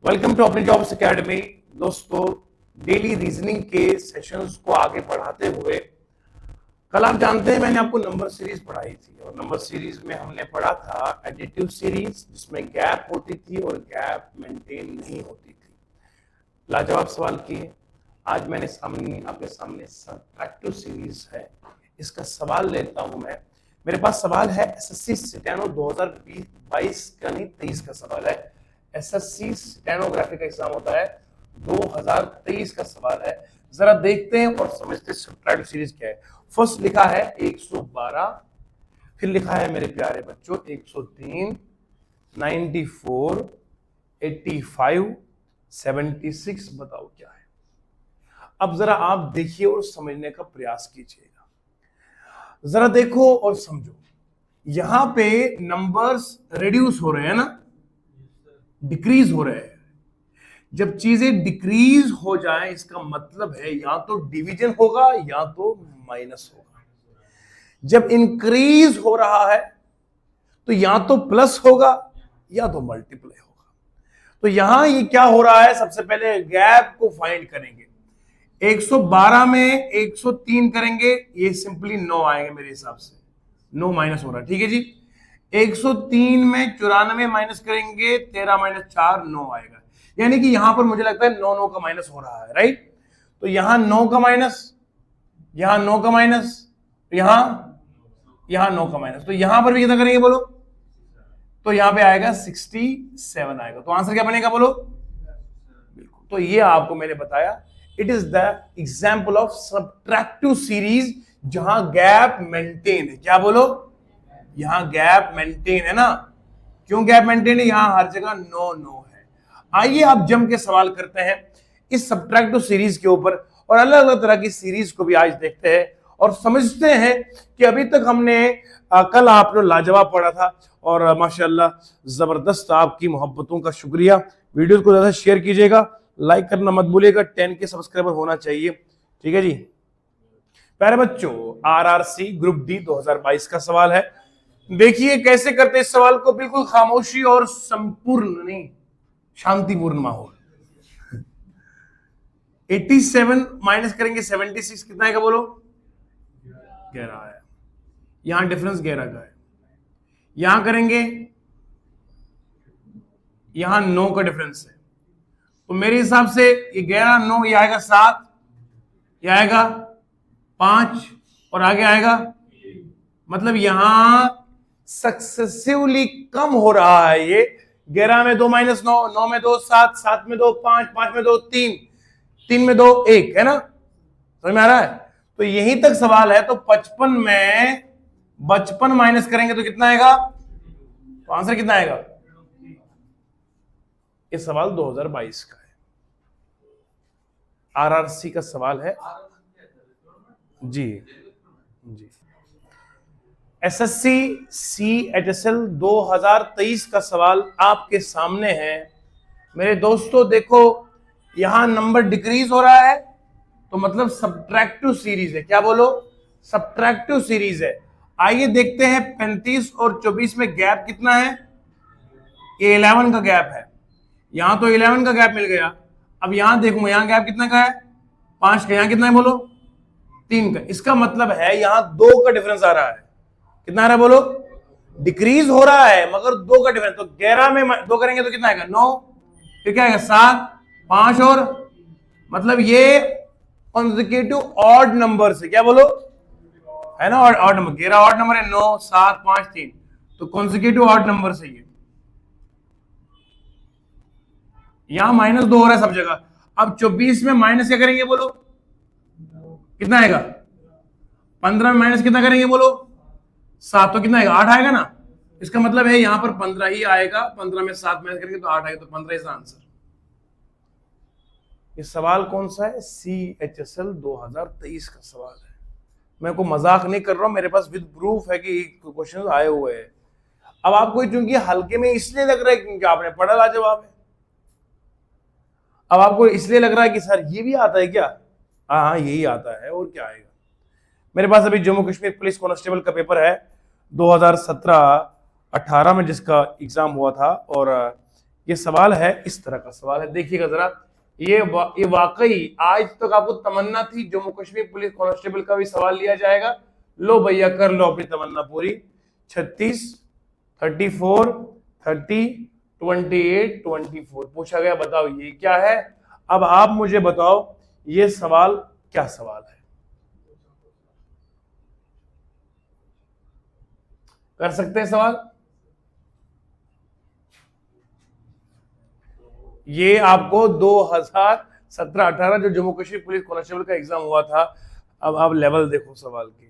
Welcome to अपनी jobs academy. दोस्तों, daily reasoning के सेशंस को आगे बढ़ाते हुए कल आप जानते हैं मैंने आपको नंबर सीरीज पढ़ाई थी और नंबर सीरीज में हमने पढ़ा था एडिटिव सीरीज जिसमें गैप होती थी और गैप मेंटेन नहीं होती थी। लाजवाब सवाल किए। आज मैंने आपके सामने सब्ट्रैक्टिव सीरीज है, इसका सवाल लेता हूं मैं। मेरे पास सवाल है एसएससी स्टेनो 2022 का नहीं 23 का सवाल है। एसएससी स्टेनोग्राफी का एग्जाम होता है 2023 का सवाल है। जरा देखते हैं और समझते हैं सब्ट्रैक्टिव सीरीज क्या है। फर्स्ट लिखा है 112, फिर लिखा है मेरे प्यारे बच्चों 103, 94, 85, 76। बताओ क्या है। अब जरा आप देखिए और समझने का प्रयास कीजिएगा। जरा देखो और समझो, यहां पे नंबर्स रिड्यूस हो रहे हैं ना, डिक्रीज हो रहे हैं। जब चीजें डिक्रीज हो जाए इसका मतलब है या तो डिवीजन होगा या तो माइनस होगा। जब इंक्रीज हो रहा है तो या तो प्लस होगा या तो मल्टीप्लाई होगा। तो यहां ये क्या हो रहा है, सबसे पहले गैप को फाइंड करेंगे। 112 में 103 करेंगे, ये सिंपली 9 आएंगे मेरे हिसाब से, 9 माइनस हो रहा है, ठीक है जी। 103 में 94 माइनस करेंगे, 13 माइनस 4 9 आएगा। यानी कि यहां पर मुझे लगता है 9 9 का माइनस हो रहा है, राइट। तो यहां 9 का माइनस, यहां 9 का माइनस, यहां 9 का माइनस, तो यहां पर भी कितना करेंगे बोलो, तो यहां पे आएगा 67 आएगा। तो आंसर क्या बनेगा बोलो, बिल्कुल। तो ये आपको मैंने बताया, it is the example of subtractive series जहां गैप मेंटेन है। क्या बोलो, यहां गैप मेंटेन है ना। क्यों गैप मेंटेन है, यहां हर जगह 9 9 है। आइए आप जम के सवाल करते हैं इस सब्ट्रैक्टिव सीरीज के ऊपर और अलग अलग तरह की सीरीज को भी आज देखते हैं और समझते हैं कि अभी तक हमने कल आपने लाजवाब पढ़ा था और माशाल्लाह जबरदस्त। आपकी मोहब्बतों का शुक्रिया। वीडियो को ज्यादा शेयर कीजिएगा, लाइक करना मत भूलिएगा, 10 के सब्सक्राइबर होना चाहिए, ठीक है जी। प्यारे बच्चों, आरआरसी ग्रुप डी 2022 का सवाल है। देखिए कैसे करते इस सवाल को, बिल्कुल खामोशी और संपूर्ण नहीं शांतिपूर्ण माहौल। 87 माइनस करेंगे 76, कितना आएगा बोलो, 11 आया। यहां डिफरेंस 11 का है। यहां करेंगे, यहां 9 का डिफरेंस है। तो मेरे हिसाब से ये 11 9 ये आएगा 7, ये आएगा 5 और आगे आएगा, मतलब यहां सक्सेसिवली कम हो रहा है। ये 11 में 2 माइनस 9, 9 में 2 7, 7 में 2 5, 5 में 2 3, 3 में 2 1, है ना, समझ में आ रहा है। तो यहीं तक सवाल है। तो 55 में 55 माइनस करेंगे तो कितना आएगा, तो आंसर कितना आएगा। ये सवाल 2022 का है, आरआरसी का सवाल है जी जी। एसएससी सीएचएसएल 2023 का सवाल आपके सामने है। मेरे दोस्तों देखो, यहां नंबर डिक्रीज हो रहा है तो मतलब सब्ट्रैक्टिव सीरीज है। क्या बोलो, सब्ट्रैक्टिव सीरीज है। आइए देखते हैं 35 और 24 में गैप कितना है। ये 11 का गैप है। यहां तो 11 का गैप मिल गया। अब यहां देखूंगा, यहां गैप कितना का है, 5 का। यहां कितना है बोलो, 3 का। इसका मतलब है यहां 2 का डिफरेंस आ रहा है। कितना आ रहा है बोलो, डिक्रीज हो रहा है मगर 2 का डिफरेंस। तो 11 में 2 करेंगे तो कितना आएगा, 9, फिर क्या आएगा 7, 5 और, मतलब ये कॉन्सेक्यूटिव ऑड नंबर से, क्या बोलो, है ना, ऑड नंबर। 11 ऑड नंबर है, 9 7 5 3, तो कॉन्सेक्यूटिव ऑड नंबर से ये यहां -2 हो रहा है सब जगह। अब 24 में माइनस क्या करेंगे बोलो, कितना आएगा, 15 में माइनस कितना करेंगे बोलो, 7, तो कितना आएगा, 8 आएगा ना। इसका मतलब है यहां पर 15 ही आएगा। 15 में 7 माइनस करेंगे तो 8 आएगा, तो 15 इज आंसर। ये सवाल कौन सा है, सीएचएसएल 2023 का सवाल है। मैं को मजाक नहीं कर रहा हूं, मेरे पास विद प्रूफ है कि क्वेश्चन आए हुए हैं। अब आपको चूंकि हल्के में इसलिए लग रहा है क्योंकि आपने पढ़ा लाजवाब है। अब आपको इसलिए लग रहा है कि सर ये भी आता है क्या, हाँ यही आता है और क्या आएगा। मेरे पास अभी जम्मू कश्मीर पुलिस कांस्टेबल का पेपर है 2017-18 में जिसका एग्जाम हुआ था और ये सवाल है, इस तरह का सवाल है, देखिएगा जरा। ये वाकई आज तक आपको तमन्ना थी जम्मू कश्मीर पुलिस कांस्टेबल का भी सवाल लिया जाएगा। लो भैया, कर लो अपनी तमन्ना पूरी। 36, 34, 30, 28, 24 पूछा गया, बताओ ये क्या है। अब आप मुझे बताओ ये सवाल क्या सवाल है। कर सकते हैं सवाल? ये आपको 2017-18 जो जम्मू कश्मीर पुलिस कांस्टेबल का एग्जाम हुआ था। अब आप लेवल देखो सवाल की।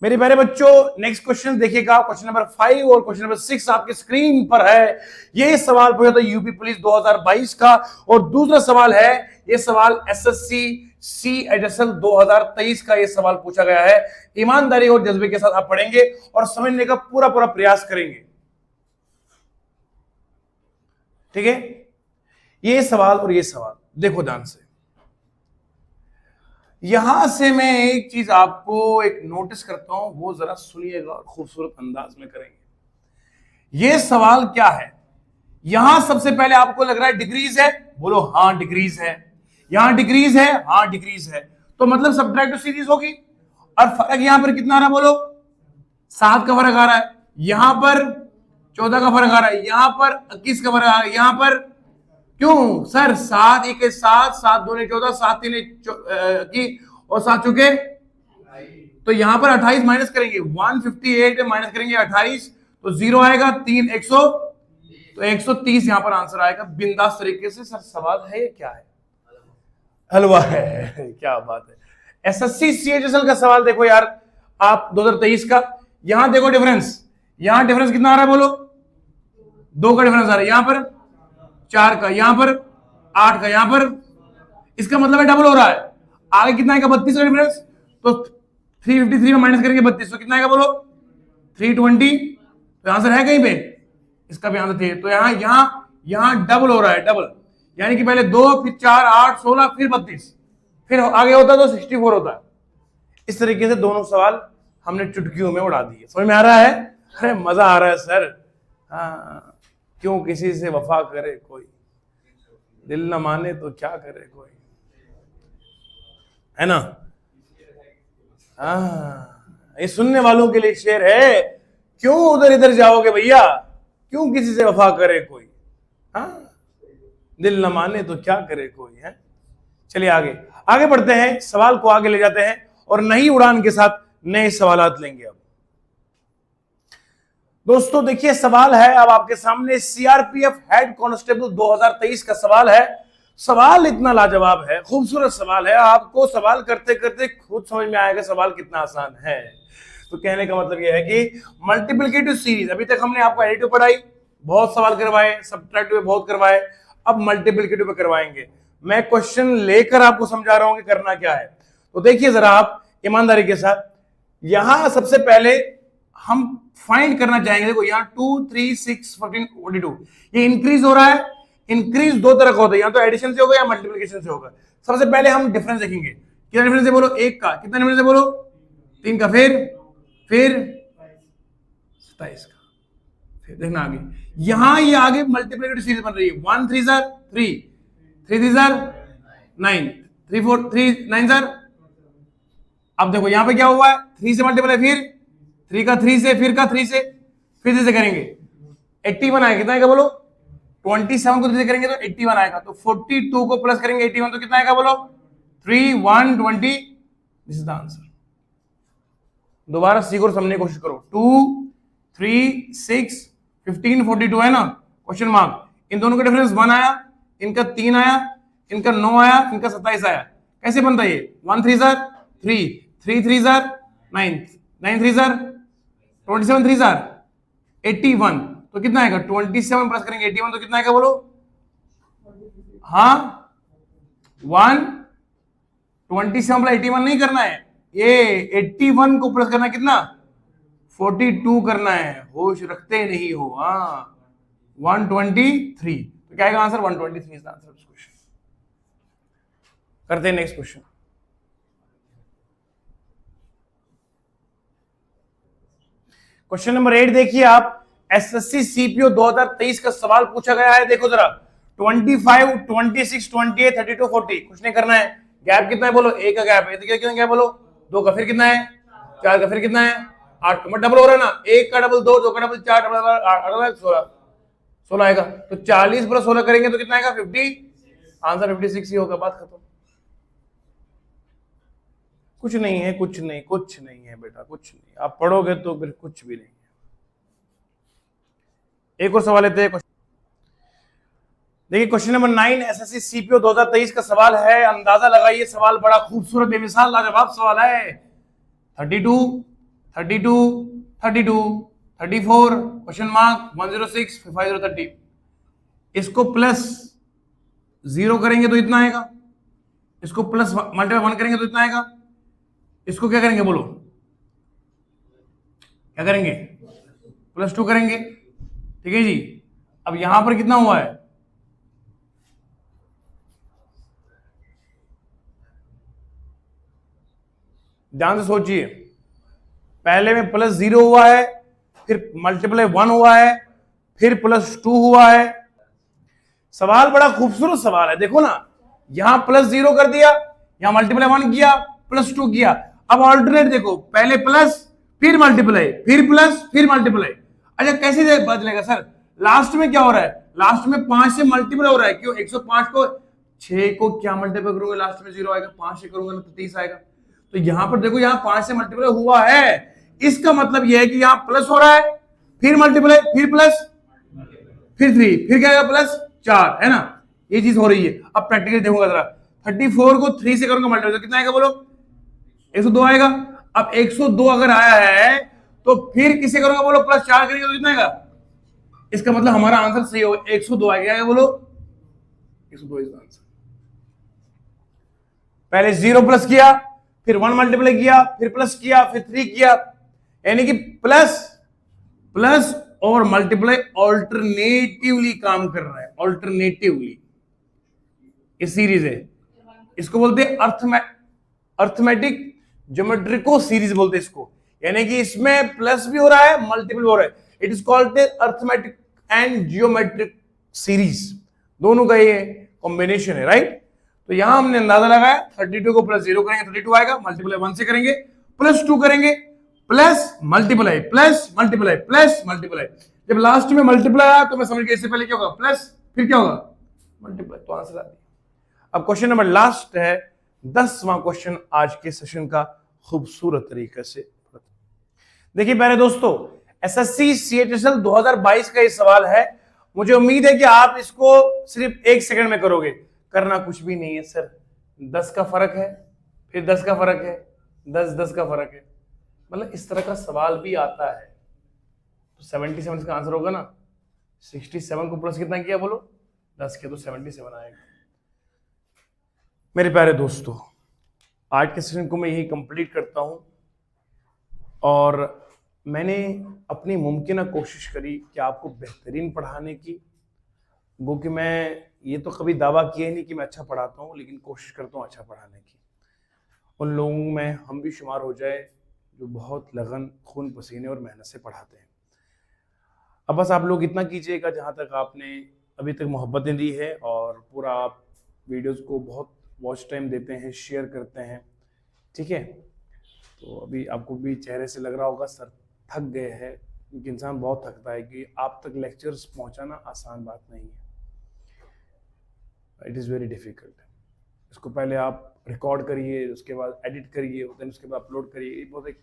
मेरे प्यारे बच्चों, नेक्स्ट क्वेश्चन देखिएगा। क्वेश्चन नंबर 5 और क्वेश्चन नंबर 6 आपके स्क्रीन पर है। ये सवाल पूछा था यूपी पुलिस 2022 का, और दूसरा सवाल है, ये सवाल एसएससी सी एडिशन 2023 का ये सवाल पूछा गया है। ईमानदारी और जज्बे के साथ आप पढ़ेंगे और समझने का पूरा पूरा प्रयास करेंगे, ठीक है। ये सवाल और ये सवाल देखो ध्यान से। यहां से मैं एक चीज आपको एक नोटिस करता हूं, वो जरा सुनिएगा और खूबसूरत अंदाज में करेंगे। ये सवाल क्या है? यहां सबसे पहले आपको लग रहा है डिग्रीज है, बोलो हाँ डिग्रीज है। यहां डिग्रीज है, हाँ डिग्रीज है, तो मतलब सब्ट्रैक्टिव सीरीज होगी। और फर्क यहां पर कितना आ रहा है बोलो? 7 का फर्क आ रहा है। यहां पर 14 का फर्क आ रहा है, यहां पर 21 का फर्क आ रहा है, यहां पर क्यों सर? 7 1 7, 7 2 14, 7 3 की, और 7 चुके, तो यहां पर 28 माइनस करेंगे, 158 माइनस करेंगे 28, तो 0 आएगा, 3 100, तो 130 यहां पर आंसर आएगा बिंदास तरीके से। सर सवाल है ये क्या है? हलवा है। क्या बात है। एसएससी सीएचएसएल का सवाल देखो यार, आप 2023 का। यहां देखो डिफरेंस, यहां डिफरेंस कितना आ रहा है बोलो? 2 का डिफरेंस आ रहा है, यहां पर 4 का, यहां पर 8 का, यहां पर, इसका मतलब है डबल हो रहा है। आगे कितना आएगा? 32 का डिफरेंस, तो 353 में माइनस करेंगे 32, तो कितना आएगा बोलो? 320। तो आंसर है कहीं पे, इसका भी आंसर थे। तो यहां यहां यहां डबल हो रहा है, डबल, यानी कि पहले 2, फिर 4, 8, 16, फिर 32, फिर आगे होता तो 64 होता है। इस तरीके से दोनों सवाल हमने चुटकियों में उड़ा दिए। समझ में आ रहा है? अरे मजा आ रहा है सर। हाँ, क्यों किसी से वफा करे कोई, दिल न माने तो क्या करे कोई, है ना? हाँ, ये सुनने वालों के लिए शेर है। क्यों उधर इधर जाओगे भैया, क्यों किसी से वफा करे कोई, हाँ, दिल न माने तो क्या करे कोई, है। चलिए आगे आगे बढ़ते हैं, सवाल को आगे ले जाते हैं और नई उड़ान के साथ नए सवालात लेंगे। अब दोस्तों देखिए, सवाल है अब आपके सामने, सीआरपीएफ हेड कांस्टेबल 2023 का सवाल है। सवाल इतना लाजवाब है, खूबसूरत सवाल है, आपको सवाल करते करते खुद समझ में आएगा सवाल कितना आसान है। तो कहने का मतलब यह है कि मल्टीप्लिकेटिव सीरीज, अभी तक हमने आपको एडिटिव पढ़ाई, बहुत सवाल करवाए, सब्ट्रैक्टिव बहुत करवाए, अब मल्टीप्लिकेटिव पे करवाएंगे। मैं क्वेश्चन लेकर आपको समझा रहा हूं कि करना क्या है। तो देखिए जरा आप ईमानदारी के साथ, यहां सबसे पहले हम फाइंड करना चाहेंगे। देखो यहाँ 2 3 6 14 42, ये इंक्रीज हो रहा है। इंक्रीज दो तरह का होता है, या तो एडिशन से होगा या मल्टीप्लिकेशन से होगा। सबसे पहले हम डिफरेंस देखेंगे, कितना डिफरेंस है बोलो? 1 का। कितना डिफरेंस है बोलो? 3 का। फिर 27 का। फिर देखना आगे, यहां ये आगे मल्टीप्लिकेटिव सीरीज बन रही है। 1 3 जार 3, 3 3 जार 9, 3 4 3 9 जार। अब देखो यहां पे क्या हुआ है, 3 से मल्टीपल है, फिर 3 का 3 से, फिर का 3 से, फिर 3 से करेंगे 81 आएगा। कितना आएगा बोलो? 27 को 3 से करेंगे तो 81 आएगा। तो 42 को प्लस करेंगे 81 तो कितना आएगा बोलो? 3 1 20। This is the answer. दोबारा सी को समझने की कोशिश करो। 2 3 6 15 42 है ना, क्वेश्चन मार्क। इन दोनों का डिफरेंस 1 आया, इनका 3 आया, इनका 9 आया, इनका 27 आया। कैसे बनता है ये? 1 3 जार 3, 3 3 जार 9, 9 3 जार 27, 3 जार 81। तो कितना आएगा? 27 प्लस करेंगे 81 तो कितना आएगा बोलो? हाँ 127 प्लस 81 नहीं करना है, ये 81 को प्लस करना है कितना? 42 करना है। होश रखते नहीं हो। हाँ 123। तो क्या आएगा answer? 123 is the answer of this question. करते हैं नेक्स्ट क्वेश्चन। क्वेश्चन नंबर 8 देखिए आप, एसएससी सीपीओ 2023 का सवाल पूछा गया है। देखो जरा, 25 26 28 32 40 कुछ नहीं करना है। गैप कितना है बोलो? एक का गैप है। कितना गैप बोलो? दो का। फिर कितना है? चार का। फिर कितना है? 8 का। डबल हो रहा है ना, एक का डबल 2, 2 का डबल 4, डबल 8 16 16 आएगा। तो 40 प्लस 16 करेंगे तो कितना आएगा? 50। आंसर 56 ही होगा। बात खत्म। कुछ नहीं है, कुछ नहीं, कुछ नहीं है बेटा, कुछ नहीं। आप पढ़ोगे तो फिर कुछ भी नहीं है। एक और सवाल लेते हैं। देखिए क्वेश्चन नंबर 9 एसएससी सीपीओ 2023 का सवाल है। अंदाजा लगाइए, सवाल बड़ा खूबसूरत बेमिसाल लाजवाब सवाल है। 32 32 32 34 क्वेश्चन मार्क 106 5030। इसको प्लस 0 करेंगे तो इतना आएगा, इसको प्लस मल्टीप्लाई 1 करेंगे तो इतना आएगा, इसको क्या करेंगे बोलो? क्या करेंगे? प्लस 2 करेंगे। ठीक है जी। अब यहां पर कितना हुआ है? ध्यान से सोचिए, पहले में प्लस 0 हुआ है, फिर मल्टीप्लाई 1 हुआ है, फिर प्लस 2 हुआ है। सवाल बड़ा खूबसूरत सवाल है। देखो ना, यहां प्लस 0 कर दिया, यहां मल्टीप्लाई 1 किया, प्लस 2 किया। अब ऑल्टरनेट देखो, पहले प्लस फिर मल्टीप्लाई फिर प्लस फिर मल्टीप्लाई। अच्छा कैसे बदलेगा सर? लास्ट में क्या हो रहा है? लास्ट में 5 से मल्टीप्लाई हो रहा है। क्यों? 105 को 6 को क्या मल्टीप्लाई करूंगा? लास्ट में 0 आएगा। 5 से करूंगा ना तो 30 आएगा। तो यहां पर देखो, यहां 5 से मल्टीप्लाई हुआ है, इसका मतलब यह है कि यहां प्लस हो रहा है, फिर मल्टीप्लाई, फिर प्लस, फिर 3, फिर क्या आएगा? प्लस 4, है ना? ये चीज हो रही है। अब प्रैक्टिकली देखूंगा जरा, 34 को 3 से करूंगा मल्टीप्लाई तो कितना आएगा बोलो? 102 आएगा। अब 102 अगर आया है तो फिर किसे करूंगा बोलो? प्लस 4 करेंगे तो कितना आएगा? इसका मतलब हमारा आंसर सही हो, 102 आ गया बोलो। 102 इज आंसर। पहले 0 प्लस किया, फिर 1 मल्टीप्लाई किया, फिर प्लस किया, फिर 3 किया, यानी कि प्लस प्लस और मल्टीप्लाई ऑल्टरनेटिवली काम कर रहा है। ऑल्टरनेटिवली ये सीरीज है, इसको बोलते हैं अर्थमेटिक ज्योमेट्रिको सीरीज बोलते हैं इसको। यानी कि इसमें प्लस भी हो रहा है, मल्टीपल भी हो रहा है। It is called arithmetic and geometric series, दोनों का ये कॉम्बिनेशन है, राइट? तो यहां हमने अंदाजा लगाया, 32 को प्लस 0 करेंगे 32 आएगा, मल्टीप्लाई 1 से करेंगे, प्लस 2 करेंगे, plus multiply plus multiply plus multiply. जब लास्ट में मल्टीप्लाई आया तो मैं समझ गया इससे पहले क्या होगा? प्लस, फिर क्या होगा? मल्टीप्लाई। तो आंसर आ गया। अब क्वेश्चन नंबर लास्ट है, 10वां क्वेश्चन आज के सेशन का खूबसूरत तरीके से। देखिए प्यारे दोस्तों, एसएससी सीएचएसएल 2022 का ये सवाल है। मुझे उम्मीद है कि आप इसको सिर्फ 1 सेकंड में करोगे। करना कुछ भी नहीं है सर, 10 का फर्क है, फिर 10 का फर्क है, 10 10 का फर्क है, मतलब इस तरह का सवाल भी आता है। तो 77 का आंसर होगा ना। 67 को प्लस कितना किया बोलो? 10 किया तो 77 आएगा। मेरे प्यारे दोस्तों, आज के सेशन को मैं यही कंप्लीट करता हूं और मैंने अपनी मुमकिन कोशिश करी कि आपको बेहतरीन पढ़ाने की। वो कि मैं ये तो कभी दावा किया नहीं कि मैं अच्छा पढ़ाता हूँ, लेकिन कोशिश करता हूँ अच्छा पढ़ाने की। उन लोगों में हम भी शुमार हो जाए जो बहुत लगन, खून पसीने और मेहनत से पढ़ाते हैं। अब बस आप लोग इतना कीजिएगा, जहाँ तक आपने अभी तक मोहब्बतें दी है और पूरा आप वीडियोस को बहुत वॉच टाइम देते हैं, शेयर करते हैं, ठीक है? तो अभी आपको भी चेहरे से लग रहा होगा सर थक गए हैं, क्योंकि इंसान बहुत थकता है कि आप तक लेक्चर्स पहुंचाना आसान बात नहीं है। It is very difficult. इसको पहले आप रिकॉर्ड करिए, उसके बाद एडिट करिए, देन उसके बाद अपलोड करिए। ये बहुत एक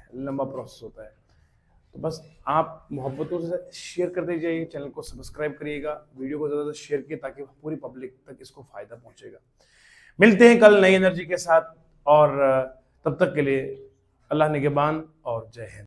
लंबा प्रोसेस होता है। तो बस आप मोहब्बतों से शेयर करते जाइए, चैनल को सब्सक्राइब करिएगा, वीडियो को ज़्यादा से शेयर किए ताकि पूरी पब्लिक तक इसको फ़ायदा पहुंचेगा। मिलते हैं कल नई एनर्जी के साथ, और तब तक के लिए अल्लाह निगहबान और जय हिंद।